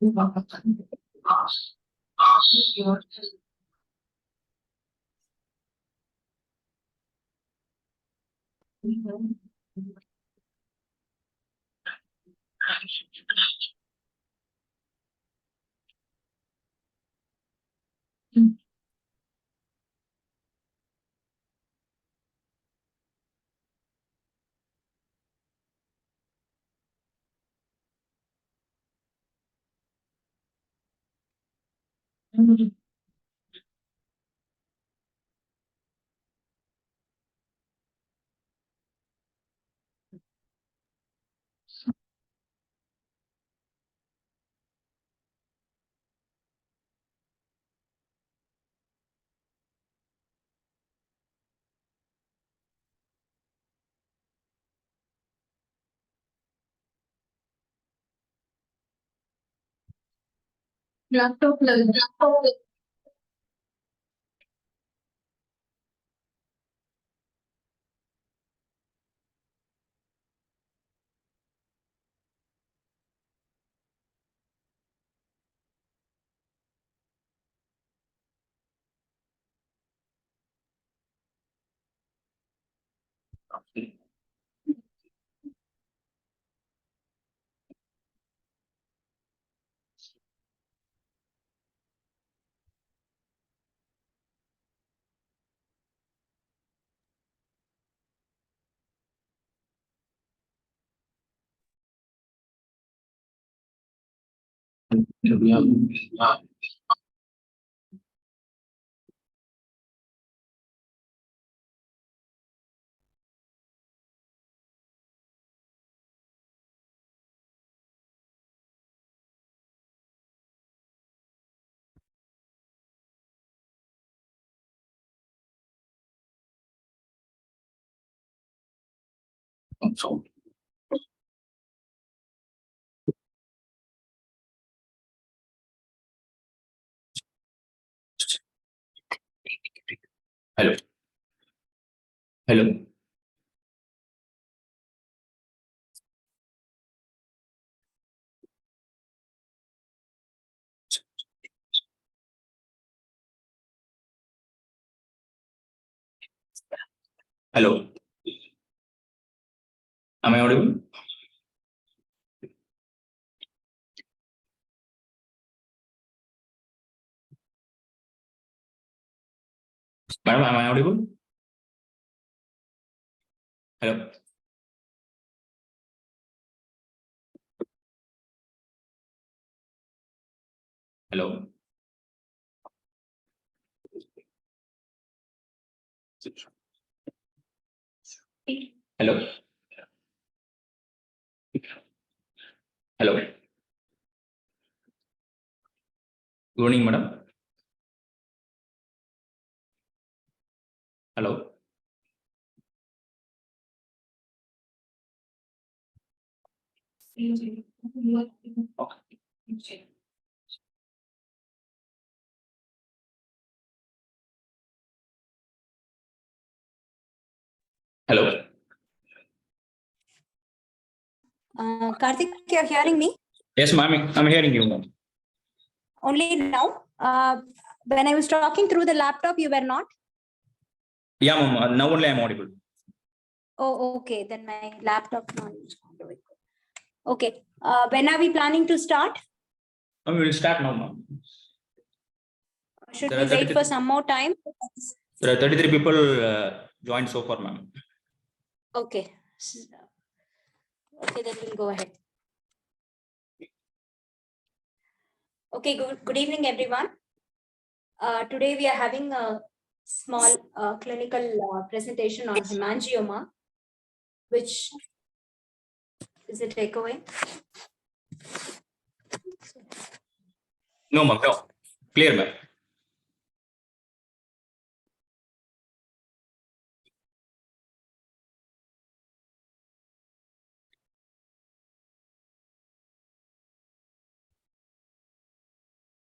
Laptop. Hello. Hello. Hello. Am I audible? Madam, am I audible? Hello. Hello. Hello. Hello. Good evening, madam. Hello. Hello. Karthik, you're hearing me? Yes, ma'am. I'm hearing you, ma'am. Only now? When I was talking through the laptop, you were not? Yeah, ma'am. Now only I'm audible. Oh, okay. Then my laptop not do it. Okay. When are we planning to start? We will start now, ma'am. Should we wait for some more time? There are 33 people joined so far, ma'am. Okay. Okay, then we'll go ahead. Okay, good evening, everyone. Today we are having a small clinical presentation on hemangioma, which is a takeaway. No, ma'am. No. Clear, ma'am.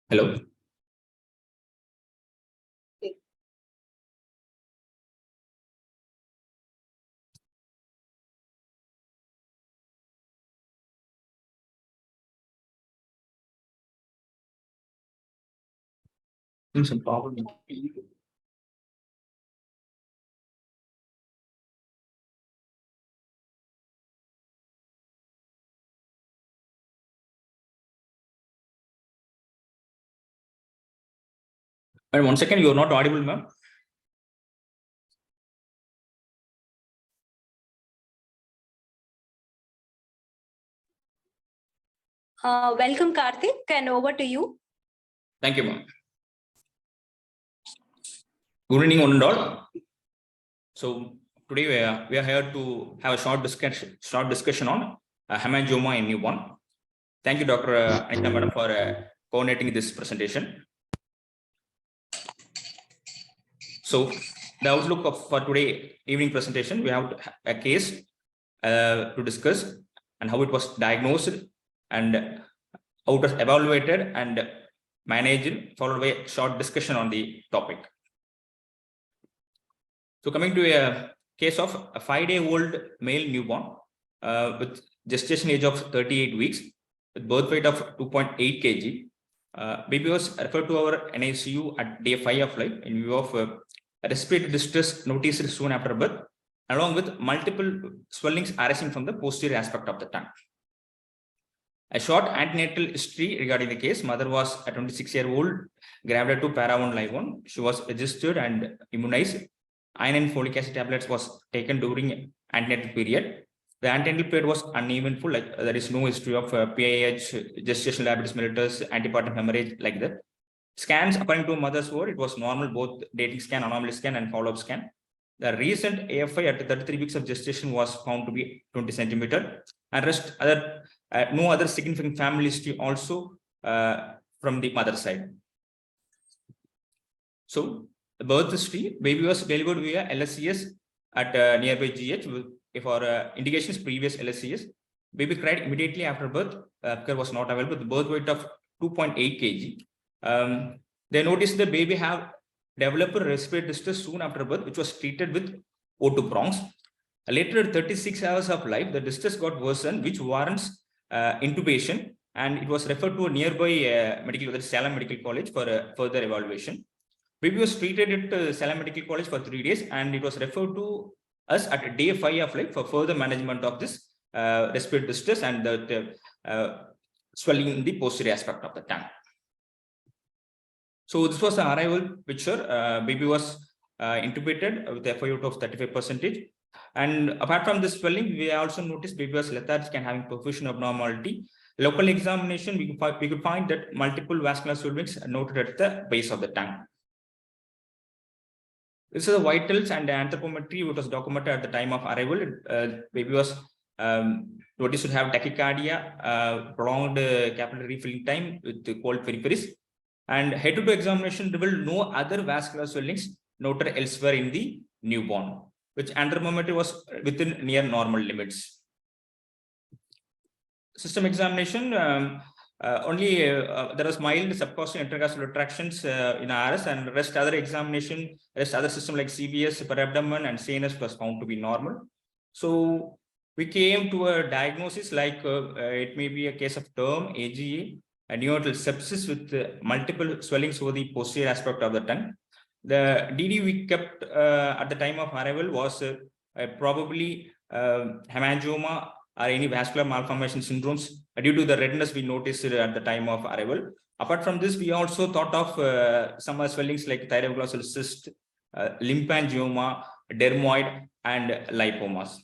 Hello. Some problem. And 1 second, you are not audible, ma'am. Welcome, Karthik, and over to you. Thank you, ma'am. Good evening, one and all. So today we are here to have a short discussion on hemangioma in newborn. Thank you, Dr. Anitha, madam, for coordinating this presentation. So the outlook for today evening presentation, we have a case to discuss and how it was diagnosed and how it was evaluated and managed, followed by a short discussion on the topic. So coming to a case of a 5-day-old male newborn with gestation age of 38 weeks, with birth weight of 2.8 kg. Baby was referred to our NICU at day 5 of life in view of respiratory distress noticed soon after birth, along with multiple swellings arising from the posterior aspect of the tongue. A short antenatal history regarding the case. Mother was a 26-year-old, gravid to para-1 live 1. She was registered and immunized. Iron and folic acid tablets was taken during antenatal period. The antenatal period was uneventful, like there is no history of PIH, gestational diabetes mellitus, antepartum hemorrhage like that. Scans, according to mother's word, it was normal, both dating scan, anomaly scan, and follow-up scan. The recent AFI at 33 weeks of gestation was found to be 20 centimeter, and rest other no other significant family history also from the mother side. So the birth history, baby was delivered via LSCS at nearby GH for indications previous LSCS. Baby cried immediately after birth. Care was not available. The birth weight of 2.8 kg. They noticed the baby have developed respiratory distress soon after birth, which was treated with O2 bronchs. Later, at 36 hours of life, the distress got worsened, which warrants intubation, and it was referred to a nearby Salem Medical College for further evaluation. Baby was treated at Salem Medical College for 3 days, and it was referred to us at day 5 of life for further management of this respiratory distress and the swelling in the posterior aspect of the tongue. So this was the arrival picture. Baby was intubated with FiO2 of 35%. And apart from this swelling, we also noticed baby was lethargic and having perfusion abnormality. Local examination, we could find that multiple vascular swellings are noted at the base of the tongue. This is the vitals and the anthropometry, which was documented at the time of arrival. Baby was noticed to have tachycardia, prolonged capillary refilling time with cold peripheries, and head-to-toe examination revealed no other vascular swellings noted elsewhere in the newborn, which anthropometry was within near normal limits. System examination, only there was mild subcostal intercostal retractions in RS, and rest other examination, rest other system like CVS, per abdomen, and CNS was found to be normal. So we came to a diagnosis like it may be a case of term AGA, a neonatal sepsis with multiple swellings over the posterior aspect of the tongue. The DD we kept at the time of arrival was probably hemangioma or any vascular malformation syndromes due to the redness we noticed at the time of arrival. Apart from this, we also thought of some swellings like thyroglossal cyst, lymphangioma, dermoid, and lipomas.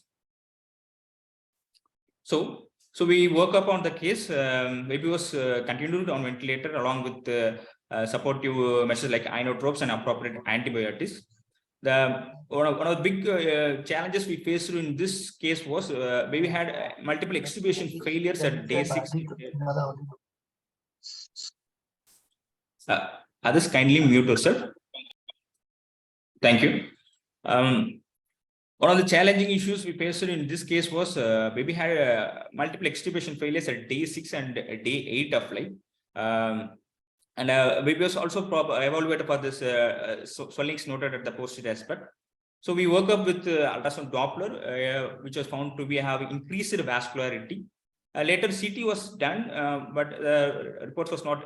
So we work upon the case. Baby was continued on ventilator along with supportive measures like inotropes and appropriate antibiotics. One of the big challenges we faced in this case was baby had multiple extubation failures at day 6. Others kindly mute yourself. Thank you. One of the challenging issues we faced in this case was baby had multiple extubation failures at day 6 and day 8 of life. And baby was also evaluated for this swellings noted at the posterior aspect. So we work up with ultrasound Doppler, which was found to be having increased vascularity. Later CT was done, but the report was not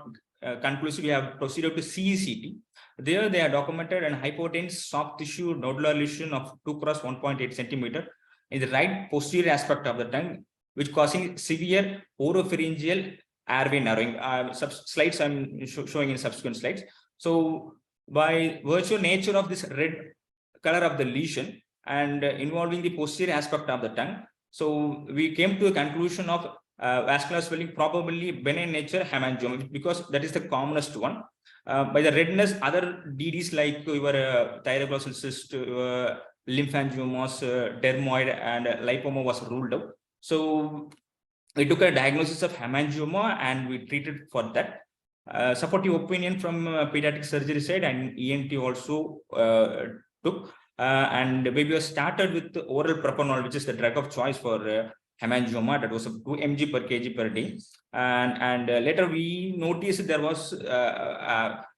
conclusive, we have proceeded to CECT. There they are documented an hypotenuse soft tissue nodular lesion of 2 × 1.8 centimeter in the right posterior aspect of the tongue, which causing severe oropharyngeal airway narrowing. Slides I'm showing in subsequent slides. So by virtue nature of this red color of the lesion and involving the posterior aspect of the tongue, so we came to a conclusion of vascular swelling, probably benign nature hemangioma, because that is the commonest one. By the redness, other DDs like your thyroglossal cyst, lymphangiomas, dermoid, and lipoma was ruled out. So we took a diagnosis of hemangioma and we treated for that. Supportive opinion from pediatric surgery side and ENT also took. And baby was started with oral propanol, which is the drug of choice for hemangioma. That was 2 mg per kg per day. And later we noticed there was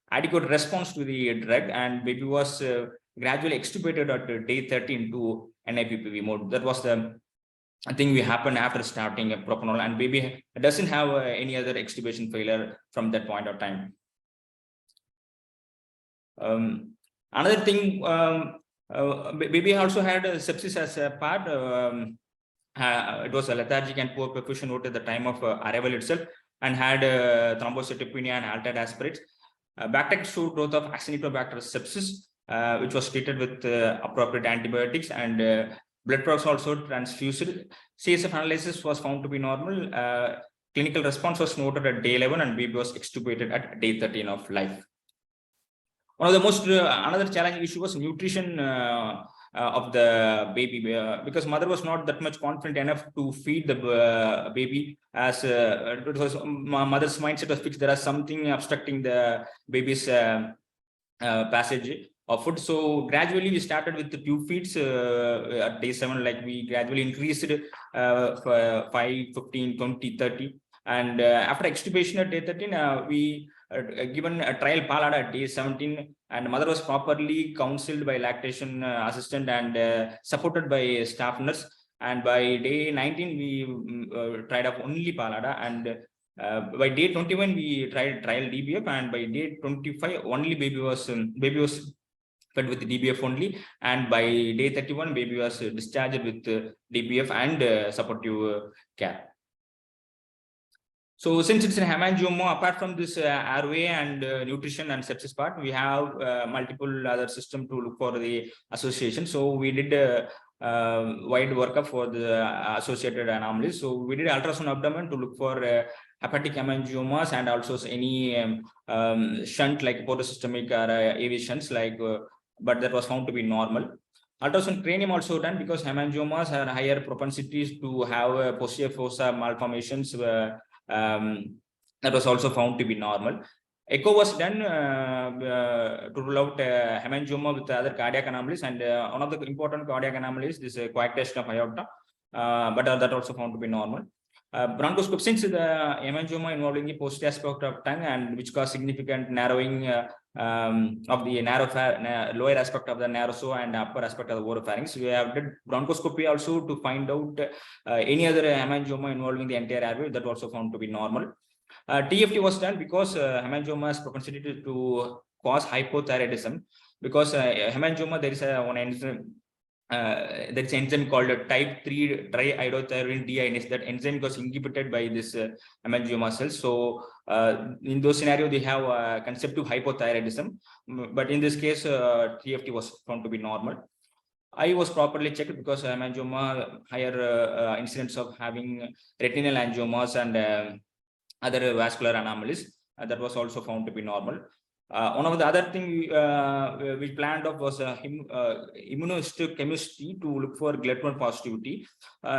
adequate response to the drug, and baby was gradually extubated at day 13 to NIPPV mode. That was the thing we happened after starting a propanol, and baby doesn't have any other extubation failure from that point of time. Another thing, baby also had sepsis as a part. It was a lethargic and poor perfusion note at the time of arrival itself, and had thrombocytopenia and altered aspirates. Bacterial showed growth of Acinetobacter sepsis, which was treated with appropriate antibiotics, and blood products also transfused. CSF analysis was found to be normal. Clinical response was noted at day 11, and baby was extubated at day 13 of life. One of the most another challenging issue was nutrition of the baby, because mother was not that much confident enough to feed the baby, as it was mother's mindset was fixed. There is something obstructing the baby's passage of food. So gradually we started with the tube feeds at day 7, like we gradually increased 5, 15, 20, 30. And after extubation at day 13, we given a trial palada at day 17, and mother was properly counseled by lactation assistant and supported by staff nurse. And by day 19, we tried up only palada, and by day 21, we tried trial DBF, and by day 25, only baby was fed with DBF only, and by day 31, baby was discharged with DBF and supportive care. So since it's a hemangioma, apart from this airway and nutrition and sepsis part, we have multiple other systems to look for the association. So we did a wide workup for the associated anomalies. So we did ultrasound abdomen to look for hepatic hemangiomas, and also any shunt like portosystemic or AV shunts, like, but that was found to be normal. Ultrasound cranium also done, because hemangiomas have higher propensities to have posterior fossa malformations. That was also found to be normal. Echo was done to rule out hemangioma with other cardiac anomalies, and one of the important cardiac anomalies is coarctation of aorta, but that also found to be normal. Bronchoscope, since the hemangioma involving the posterior aspect of tongue, and which caused significant narrowing of the lower aspect of the naroso and upper aspect of the oropharynx, we have did bronchoscopy also to find out any other hemangioma involving the entire airway. That also found to be normal. TFT was done because hemangioma has propensity to cause hypothyroidism, because hemangioma, there is one enzyme. There is an enzyme called type 3 triiodothyroid deinase. That enzyme was inhibited by this hemangioma cells. So in those scenarios, they have concept of hypothyroidism. But in this case, TFT was found to be normal. Eye was properly checked, because hemangioma higher incidence of having retinal angiomas and other vascular anomalies. That was also found to be normal. One of the other thing we planned of was immunohistochemistry to look for GLUT1 positivity.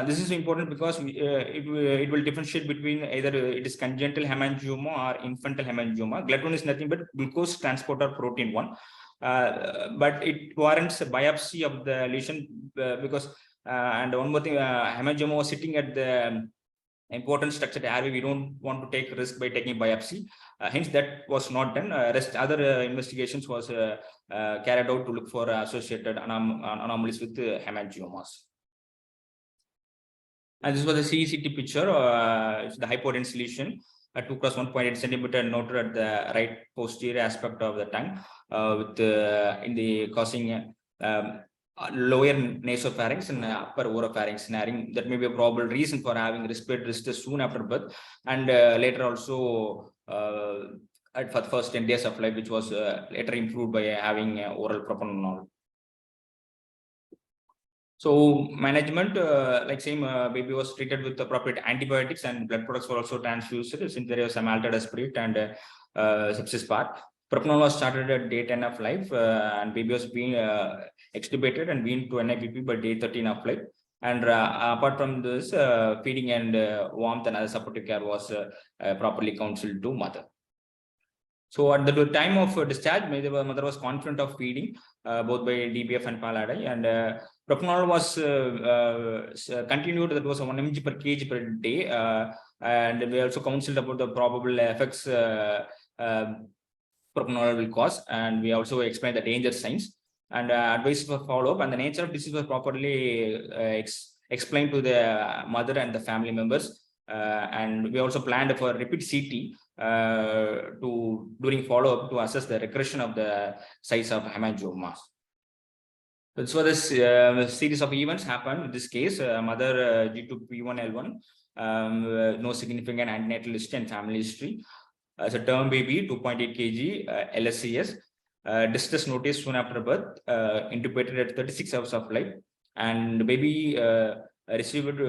This is important because it will differentiate between either it is congenital hemangioma or infantile hemangioma. GLUT1 is nothing but glucose transporter protein 1. But it warrants a biopsy of the lesion because and one more thing, hemangioma was sitting at the important structure airway. We don't want to take risk by taking biopsy. Hence, that was not done. Rest other investigations was carried out to look for associated anomalies with hemangiomas. And this was a CECT picture. It's the hypodense lesion. a 2 cross 1.8 centimeter noted at the right posterior aspect of the tongue, with in the causing lower nasopharynx and upper oropharynx narrowing. That may be a probable reason for having respiratory distress soon after birth, and later also for the first 10 days of life, which was later improved by having oral propranolol. So management, like same, baby was treated with appropriate antibiotics, and blood products were also transfused since there was some altered spirit and sepsis part. Propranolol was started at day 10 of life, and baby was being extubated and weaned to NIPP by day 13 of life. And apart from this, feeding and warmth and other supportive care was properly counseled to mother. So at the time of discharge, the mother was confident of feeding both by DBF and Paladai, and propranolol was continued. That was 1 mg per kg per day, and we also counseled about the probable effects propranolol will cause, and we also explained the danger signs and advice for follow-up, and the nature of disease was properly explained to the mother and the family members. And we also planned for repeat CT during follow-up to assess the regression of the size of hemangiomas. So this series of events happened in this case. Mother G2P1L1, no significant antenatal history and family history. As a term baby, 2.8 kg, LSCS, distress notice soon after birth, intubated at 36 hours of life, and the baby received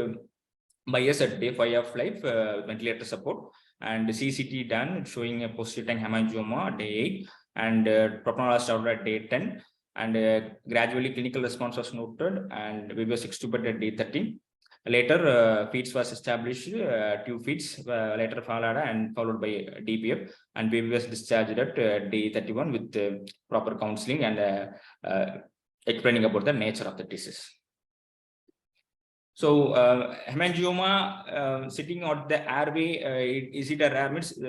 by us at day 5 of life, ventilator support, and CCT done showing a posterior tongue hemangioma day 8, and propranolol started at day 10, and gradually clinical response was noted, and baby was extubated at day 13. Later, feeds was established, 2 feeds, later followed and followed by DBF, and baby was discharged at day 31 with proper counseling and explaining about the nature of the disease. So hemangioma sitting at the airway, is it a rare? Means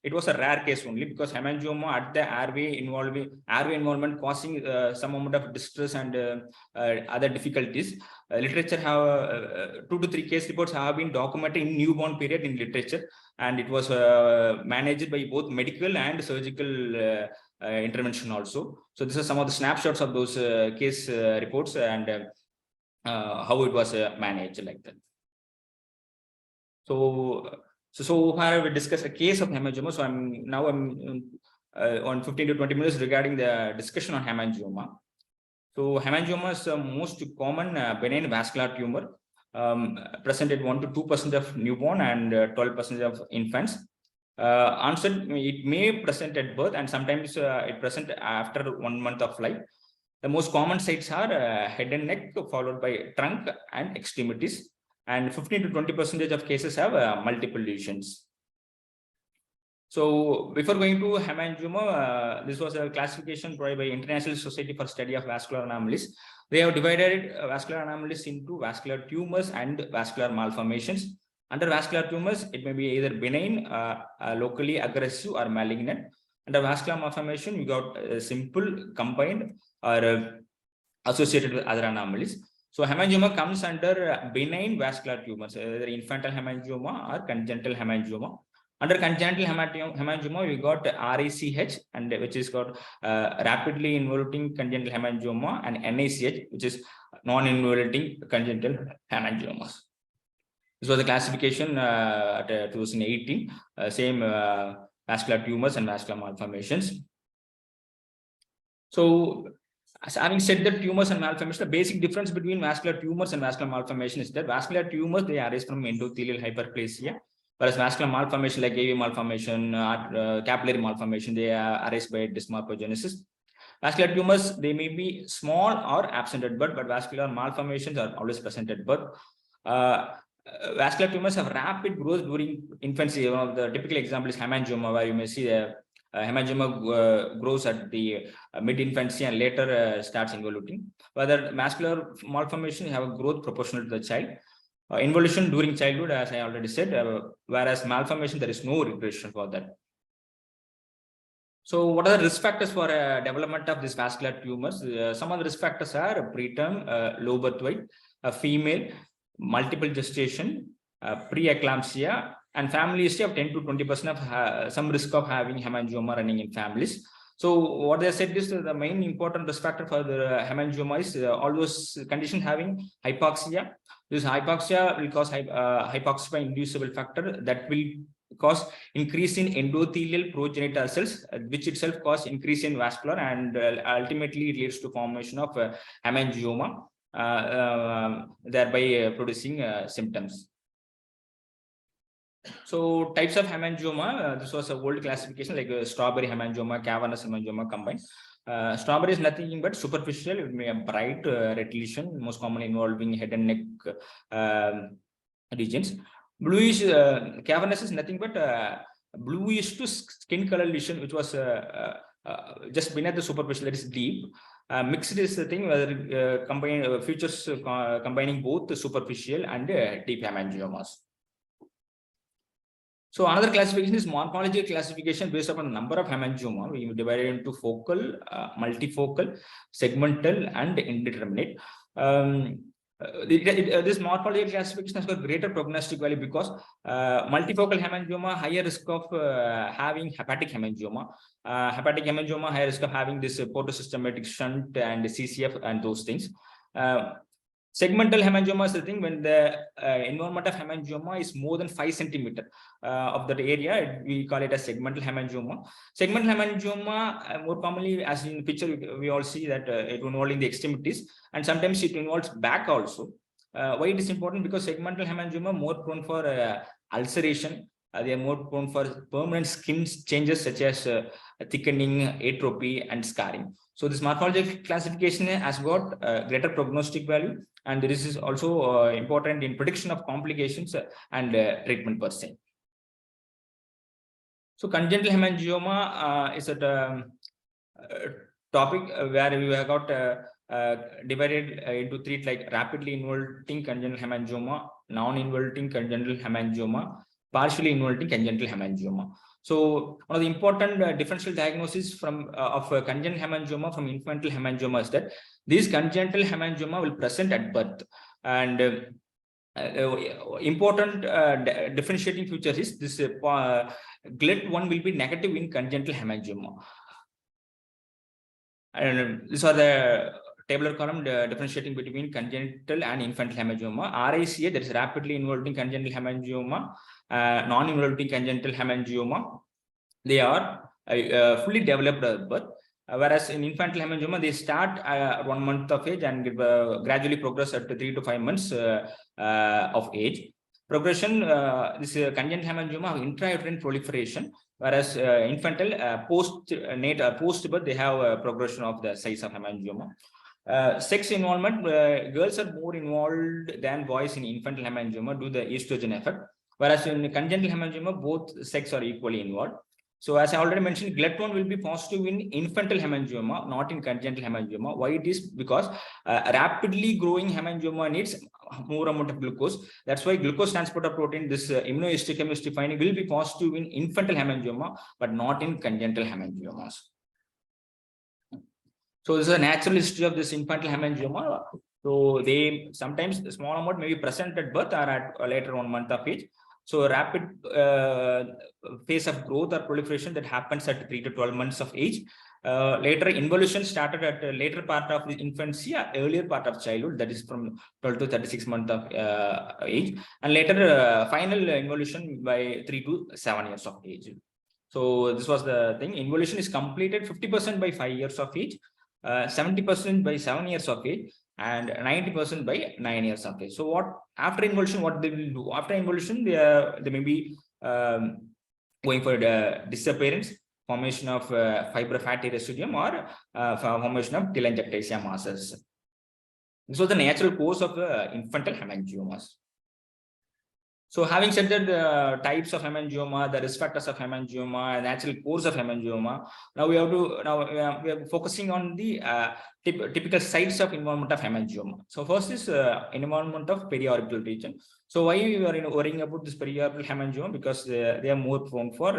it was a rare case only, because hemangioma at the airway involvement causing some amount of distress and other difficulties. Literature have 2 to 3 case reports have been documented in newborn period in literature, and it was managed by both medical and surgical intervention also. So this is some of the snapshots of those case reports and how it was managed like that. So far we discussed a case of hemangioma. So I'm on 15 to 20 minutes regarding the discussion on hemangioma. So hemangioma is the most common benign vascular tumor, present at 1 to 2% of newborn and 12% of infants. Onset, it may present at birth, and sometimes it present after 1 month of life. The most common sites are head and neck, followed by trunk and extremities, and 15 to 20% of cases have multiple lesions. So before going to hemangioma, this was a classification provided by International Society for Study of Vascular Anomalies. They have divided vascular anomalies into vascular tumors and vascular malformations. Under vascular tumors, it may be either benign, locally aggressive, or malignant. Under vascular malformation, we got simple, combined, or associated with other anomalies. So hemangioma comes under benign vascular tumors, either infantile hemangioma or congenital hemangioma. Under congenital hemangioma, we got RACH, and which is got rapidly involuting congenital hemangioma, and NACH, which is non-involuting congenital hemangiomas. This was the classification at 2018, same vascular tumors and vascular malformations. So, having said that, tumors and malformations, the basic difference between vascular tumors and vascular malformation is that vascular tumors, they arise from endothelial hyperplasia, whereas vascular malformation like AV malformation, capillary malformation, they arise by dysmorphogenesis. Vascular tumors, they may be small or absent at birth, but vascular malformations are always present at birth. Vascular tumors have rapid growth during infancy. One of the typical example is hemangioma, where you may see the hemangioma grows at the mid-infancy and later starts involuting. Whether vascular malformation have a growth proportional to the child. Involution during childhood, as I already said, whereas malformation, there is no regression for that. So what are the risk factors for development of these vascular tumors? Some of the risk factors are preterm, low birth weight, female, multiple gestation, preeclampsia, and family history of 10 to 20% of some risk of having hemangioma running in families. So what they said is the main important risk factor for the hemangioma is all those conditions having hypoxia. This hypoxia will cause hypoxia inducible factor that will cause increase in endothelial progenitor cells, which itself cause increase in vascular, and ultimately it leads to formation of hemangioma, thereby producing symptoms. So types of hemangioma, this was a old classification like strawberry hemangioma, cavernous hemangioma combined. Strawberry is nothing but superficial, it may be a bright red lesion, most commonly involving head and neck regions. Bluish cavernous is nothing but bluish to skin color lesion, which was just beneath the superficial, that is deep. Mixed is the thing whether features combining both the superficial and deep hemangiomas. So another classification is morphological classification based upon the number of hemangioma. We divide it into focal, multifocal, segmental, and indeterminate. This morphological classification has got greater prognostic value because multifocal hemangioma, higher risk of having hepatic hemangioma. Hepatic hemangioma, higher risk of having this portosystematic shunt and CCF and those things. Segmental hemangioma is the thing when the involvement of hemangioma is more than 5 centimeters of that area, we call it a segmental hemangioma. Segmental hemangioma, more commonly, as in the picture, we all see that it involves in the extremities, and sometimes it involves back also. Why it is important? Because segmental hemangioma more prone for ulceration. They are more prone for permanent skin changes such as thickening, atrophy, and scarring. So this morphological classification has got greater prognostic value, and this is also important in prediction of complications and treatment per se. So congenital hemangioma is a topic where we have got divided into three, like rapidly involving congenital hemangioma, non-involving congenital hemangioma, partially involving congenital hemangioma. So one of the important differential diagnoses from of congenital hemangioma from infantile hemangioma is that these congenital hemangioma will present at birth, and important differentiating feature is this GLET1 will be negative in congenital hemangioma. And these are the tabular column differentiating between congenital and infantile hemangioma. RICA, that is rapidly involving congenital hemangioma, non-involving congenital hemangioma, they are fully developed at birth. Whereas in infantile hemangioma, they start at 1 month of age and gradually progress at 3 to 5 months of age. Progression, this congenital hemangioma have intrauterine proliferation, whereas infantile post birth, they have a progression of the size of hemangioma. Sex involvement, girls are more involved than boys in infantile hemangioma due to the estrogen effect, whereas in congenital hemangioma, both sex are equally involved. So as I already mentioned, GLET1 will be positive in infantile hemangioma, not in congenital hemangioma. Why it is? Because rapidly growing hemangioma needs more amount of glucose. That's why glucose transporter protein, this immunohistochemistry finding will be positive in infantile hemangioma, but not in congenital hemangiomas. So this is a natural history of this infantile hemangioma. So they sometimes a small amount may be present at birth or at later 1 month of age. So rapid phase of growth or proliferation that happens at 3 to 12 months of age. Later involution started at a later part of the infancy, earlier part of childhood, that is from 12 to 36 months of age, and later final involution by 3 to 7 years of age. So this was the thing. Involution is completed 50% by 5 years of age, 70% by 7 years of age, and 90% by 9 years of age. So what after involution, what they will do? After involution, they may be going for the disappearance, formation of fibrofatty residuum, or formation of telangiectasia masses. This was the natural course of infantile hemangiomas. So having said that, the types of hemangioma, the risk factors of hemangioma, natural course of hemangioma, now we are focusing on the typical sites of involvement of hemangioma. So first is involvement of periorbital region. So why we are worrying about this periorbital hemangioma? Because they are more prone for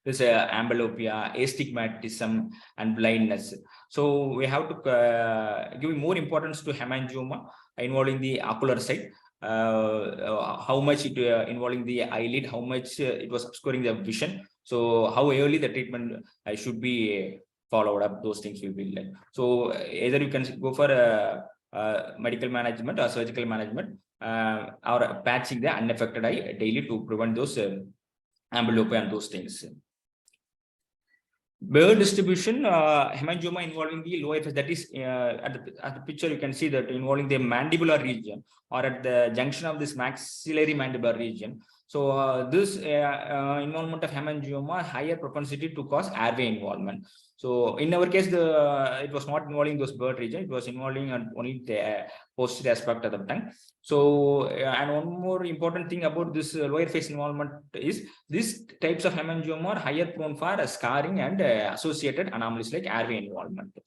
this amblyopia, astigmatism, and blindness. So we have to give more importance to hemangioma involving the ocular side. how much it involving the eyelid, how much it was obscuring the vision. So how early the treatment should be followed up, those things will be like. So either you can go for medical management or surgical management, or patching the unaffected eye daily to prevent those amblyopia and those things. Bird distribution, hemangioma involving the lower face, that is at the picture you can see that involving the mandibular region or at the junction of this maxillary mandibular region. So this involvement of hemangioma, higher propensity to cause airway involvement. So in our case, it was not involving those bird region, it was involving only the posterior aspect of the tongue. So and one more important thing about this lower face involvement is these types of hemangioma are higher prone for scarring and associated anomalies like airway involvement.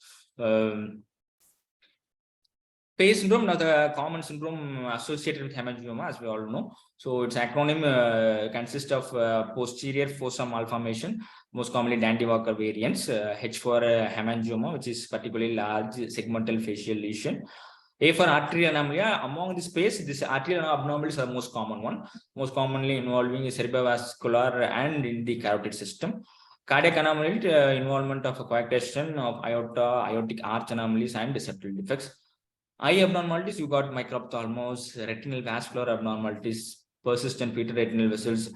Face syndrome, another common syndrome associated with hemangioma, as we all know. So its acronym consists of posterior fossa malformation, most commonly Dandy-Walker variants, H for hemangioma, which is particularly large segmental facial lesion. A for arterial anomalia. Among this space, this arterial abnormalities are the most common one, most commonly involving cerebrovascular and in the carotid system. Cardiac anomaly, involvement of coarctation of aorta, aortic arch anomalies, and septal defects. Eye abnormalities, you got microphthalmos, retinal vascular abnormalities, persistent fetal retinal vessels,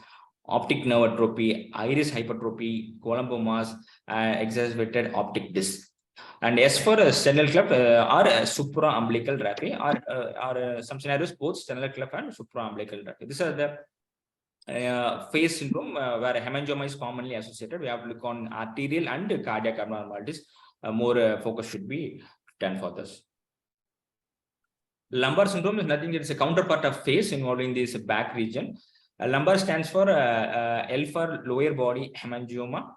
optic nerve atrophy, iris hypertrophy, columbomas, exacerbated optic disc. And as for sternal cleft or supraumbilical raphe, or some scenarios both sternal cleft and supraumbilical raphe. These are the face syndrome where hemangioma is commonly associated. We have to look on arterial and cardiac abnormalities. More focus should be done for this. Lumbar syndrome is nothing, it's a counterpart of face involving this back region. Lumbar stands for L for lower body hemangioma,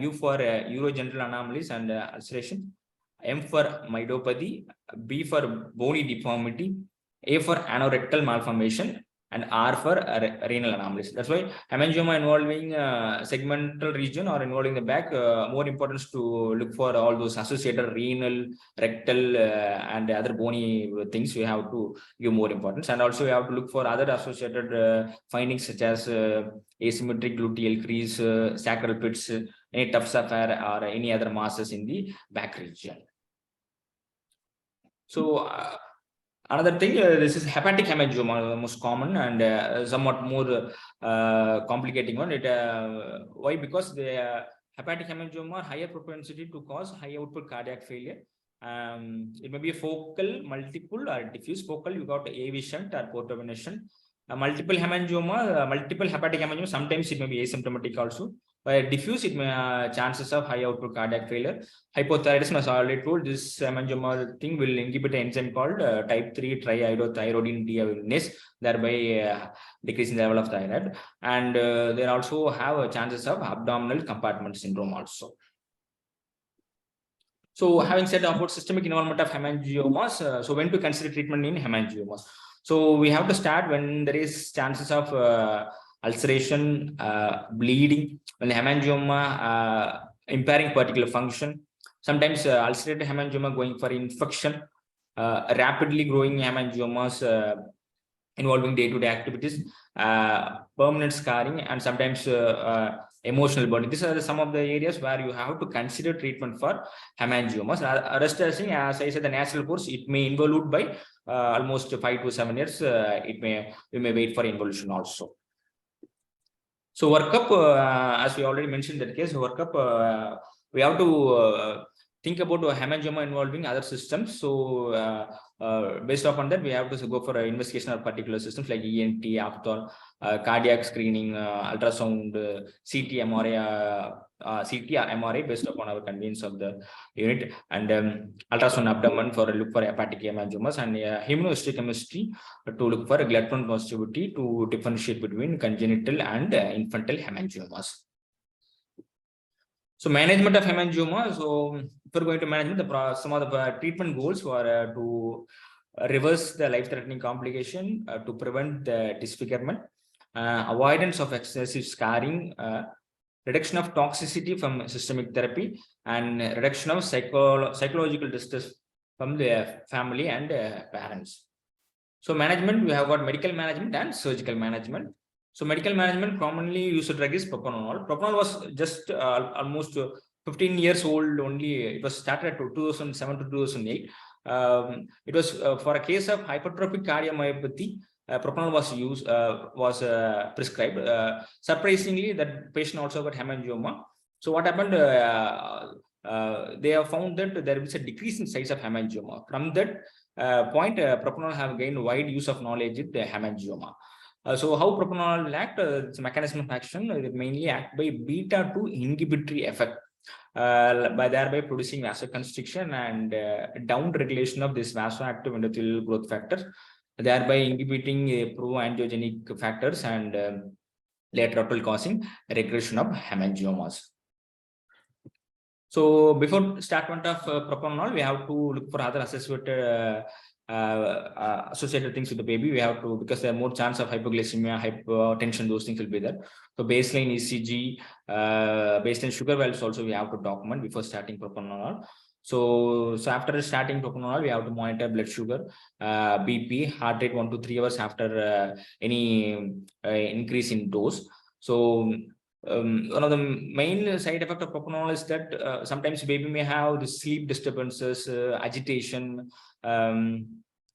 U for urogenital anomalies and ulceration, M for myopathy, B for bony deformity, A for anorectal malformation, and R for renal anomalies. That's why hemangioma involving segmental region or involving the back, more importance to look for all those associated renal, rectal, and other bony things. We have to give more importance, and also we have to look for other associated findings such as asymmetric gluteal crease, sacral pits, any tufts of hair, or any other masses in the back region. So another thing, this is hepatic hemangioma, the most common and somewhat more complicating one. Why? Because the hepatic hemangioma higher propensity to cause high output cardiac failure. It may be focal, multiple, or diffuse. Focal, you got AV shunt or portovenation. Multiple hemangioma, multiple hepatic hemangioma, sometimes it may be asymptomatic also. Diffuse, it may chances of high output cardiac failure. Hypothyroidism, as I already told, this hemangioma thing will inhibit an enzyme called type 3 triiodothyroidine deaminase, thereby decreasing the level of thyroid. And they also have chances of abdominal compartment syndrome also. So having said about systemic involvement of hemangiomas, so when to consider treatment in hemangiomas? So we have to start when there is chances of ulceration, bleeding, when hemangioma impairing particular function. Sometimes ulcerated hemangioma going for infection, rapidly growing hemangiomas involving day-to-day activities, permanent scarring, and sometimes emotional burden. These are some of the areas where you have to consider treatment for hemangiomas. Rest as I said, the natural course, it may involute by almost 5 to 7 years. We may wait for involution also. So workup, as we already mentioned that case, workup, we have to think about hemangioma involving other systems. So based upon that, we have to go for an investigation of particular systems like ENT, ophthalm, cardiac screening, ultrasound, CT, MRI, CT or MRI based upon our convenience of the unit, and ultrasound abdomen for look for hepatic hemangiomas, and immunohistochemistry to look for glut positivity to differentiate between congenital and infantile hemangiomas. So management of hemangioma. So if we're going to manage some of the treatment goals were to reverse the life-threatening complication, to prevent the disfigurement, avoidance of excessive scarring, reduction of toxicity from systemic therapy, and reduction of psychological distress from the family and parents. So management, we have got medical management and surgical management. So medical management commonly used drug is propranolol. Propranolol was just almost 15 years old only. It was started at 2007 to 2008. It was for a case of hypertrophic cardiomyopathy. Propranolol was prescribed. Surprisingly, that patient also got hemangioma. So what happened? They have found that there is a decrease in size of hemangioma. From that point, propranolol have gained wide use of knowledge with the hemangioma. So how propranolol act? Its mechanism of action, it mainly act by beta-2 inhibitory effect, by thereby producing vasoconstriction and down regulation of this vasoactive endothelial growth factor, thereby inhibiting pro-angiogenic factors and later causing regression of hemangiomas. So before statement of propranolol, we have to look for other associated things with the baby. We have to, because there are more chance of hypoglycemia, hypertension, those things will be there. So baseline ECG, baseline sugar values also we have to document before starting propranolol. So after starting propranolol, we have to monitor blood sugar, BP, heart rate 1 to 3 hours after any increase in dose. So one of the main side effect of propranolol is that sometimes baby may have the sleep disturbances, agitation,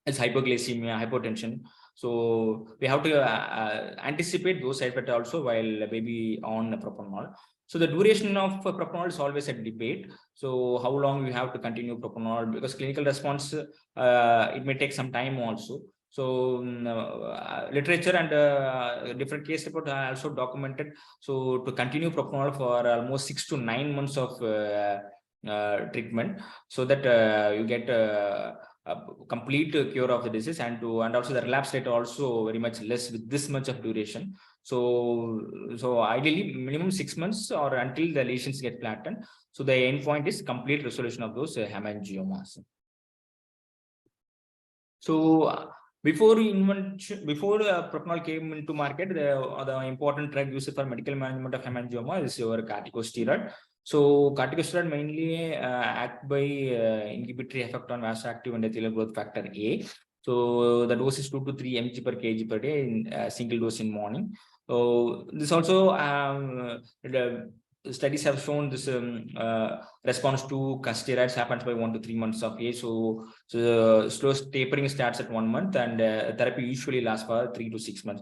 it's hypoglycemia, hypotension. So we have to anticipate those side effects also while baby on propranolol. So the duration of propranolol is always a debate. So how long you have to continue propranolol, because clinical response, it may take some time also. So literature and different case report are also documented. So to continue propranolol for almost 6 to 9 months of treatment, so that you get a complete cure of the disease, and also the relapse rate also very much less with this much of duration. So ideally minimum 6 months or until the lesions get flattened. So the end point is complete resolution of those hemangiomas. So before propranolol came into market, the important drug used for medical management of hemangioma is your corticosteroid. So corticosteroid mainly act by inhibitory effect on vasoactive endothelial growth factor A. So the dose is 2 to 3 mg per kg per day in single dose in morning. So this also the studies have shown this response to steroids happens by 1 to 3 months of age. So slow tapering starts at 1 month, and therapy usually lasts for 3 to 6 months.